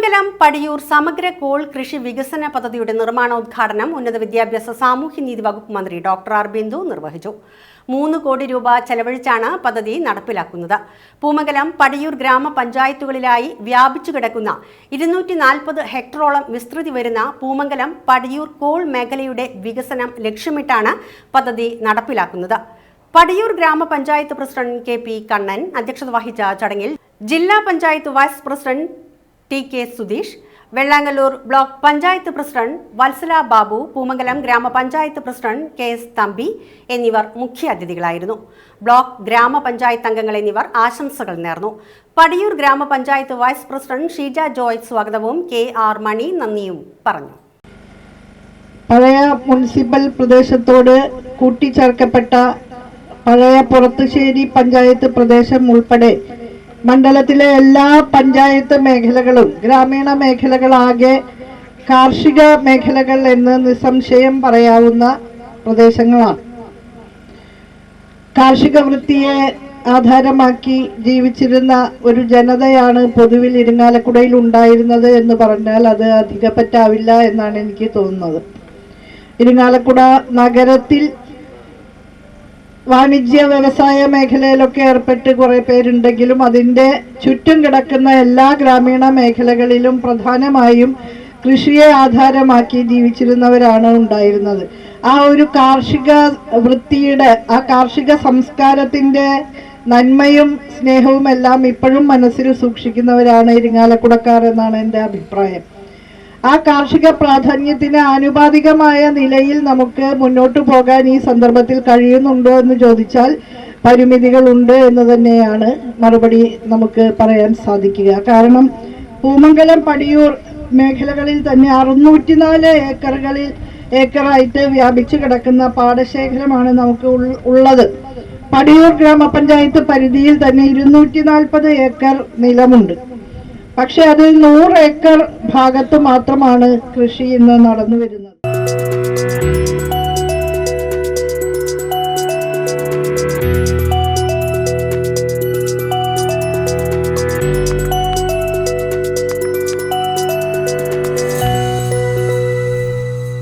പൂമംഗലം പടിയൂർ സമഗ്ര കോൾ കൃഷി വികസന പദ്ധതിയുടെ നിർമ്മാണോദ്ഘാടനം ഉന്നത വിദ്യാഭ്യാസ സാമൂഹ്യനീതി വകുപ്പ് മന്ത്രി ഡോക്ടർ ആർ ബിന്ദു നിർവഹിച്ചു. 3 കോടി രൂപ ചെലവഴിച്ചാണ് പദ്ധതി നടപ്പിലാക്കുന്നത്. പൂമംഗലം പടിയൂർ ഗ്രാമപഞ്ചായത്തുകളിലായി വ്യാപിച്ചു കിടക്കുന്ന 240 ഹെക്ടറോളം വിസ്തൃതി വരുന്ന പൂമംഗലം പടിയൂർ കോൾ മേഖലയുടെ വികസനം ലക്ഷ്യമിട്ടാണ് പദ്ധതി നടപ്പിലാക്കുന്നത്. പടിയൂർ ഗ്രാമപഞ്ചായത്ത് പ്രസിഡന്റ് കെ പി കണ്ണൻ അധ്യക്ഷത വഹിച്ച ചടങ്ങിൽ ജില്ലാ panchayat vice president T K Sudheesh, Vellangallur block panchayat president Vatsala Babu, Poomangalam grama panchayat president K S Thampi എന്നിവർ മുഖ്യാതിഥികളായിരുന്നു. ബ്ലോക്ക് ഗ്രാമപഞ്ചായത്ത് അംഗങ്ങൾ എന്നിവർ ആശംസകൾ നേർന്നു. പടിയൂർ ഗ്രാമപഞ്ചായത്ത് വൈസ് പ്രസിഡന്റ് ഷീജ ജോയ് സ്വാഗതവും കെ ആർ മണി നന്ദിയും പറഞ്ഞു. പഴയ മുനിസിപ്പൽ പ്രദേശത്തോട് കൂട്ടിച്ചേർക്കപ്പെട്ട പഴയ പുറത്തുശ്ശേരി പഞ്ചായത്ത് പ്രദേശം ഉൾപ്പെടെ മണ്ഡലത്തിലെ എല്ലാ പഞ്ചായത്ത് മേഖലകളും ഗ്രാമീണ മേഖലകളാകെ കാർഷിക മേഖലകൾ എന്ന് നിസ്സംശയം പറയാവുന്ന പ്രദേശങ്ങളാണ്. കാർഷിക വൃത്തിയെ ആധാരമാക്കി ജീവിച്ചിരുന്ന ഒരു ജനതയാണ് പൊതുവിൽ ഇരിങ്ങാലക്കുടയിൽ ഉണ്ടായിരുന്നത് എന്ന് പറഞ്ഞാൽ അത് അധികപ്പറ്റാവില്ല എന്നാണ് എനിക്ക് തോന്നുന്നത്. ഇരിങ്ങാലക്കുട നഗരത്തിൽ വാണിജ്യ വ്യവസായ മേഖലയിലൊക്കെ ഏർപ്പെട്ട് കുറെ പേരുണ്ടെങ്കിലും അതിൻ്റെ ചുറ്റും കിടക്കുന്ന എല്ലാ ഗ്രാമീണ മേഖലകളിലും പ്രധാനമായും കൃഷിയെ ആധാരമാക്കി ജീവിച്ചിരുന്നവരാണ് ഉണ്ടായിരുന്നത്. ആ ഒരു കാർഷിക വൃത്തിയുടെ, ആ കാർഷിക സംസ്കാരത്തിൻ്റെ നന്മയും സ്നേഹവും എല്ലാം ഇപ്പോഴും മനസ്സിൽ സൂക്ഷിക്കുന്നവരാണ് ഇരിങ്ങാലക്കുടക്കാർ എന്നാണ് എൻ്റെ അഭിപ്രായം. ആ കാർഷിക പ്രാധാന്യത്തിന് ആനുപാതികമായ നിലയിൽ നമുക്ക് മുന്നോട്ട് പോകാൻ ഈ സന്ദർഭത്തിൽ കഴിയുന്നുണ്ടോ എന്ന് ചോദിച്ചാൽ പരിമിതികളുണ്ട് എന്ന് തന്നെയാണ് മറുപടി നമുക്ക് പറയാൻ സാധിക്കുക. കാരണം പൂമംഗലം പടിയൂർ മേഖലകളിൽ തന്നെ 604 ഏക്കറായിട്ട് വ്യാപിച്ചു കിടക്കുന്ന പാടശേഖരമാണ് നമുക്ക് ഉള്ളത്. പടിയൂർ ഗ്രാമപഞ്ചായത്ത് പരിധിയിൽ തന്നെ 240 ഏക്കർ നിലമുണ്ട്. പക്ഷെ അതിൽ 100 ഏക്കർ ഭാഗത്ത് മാത്രമാണ് കൃഷി ഇന്ന് നടന്നു വരുന്നത്.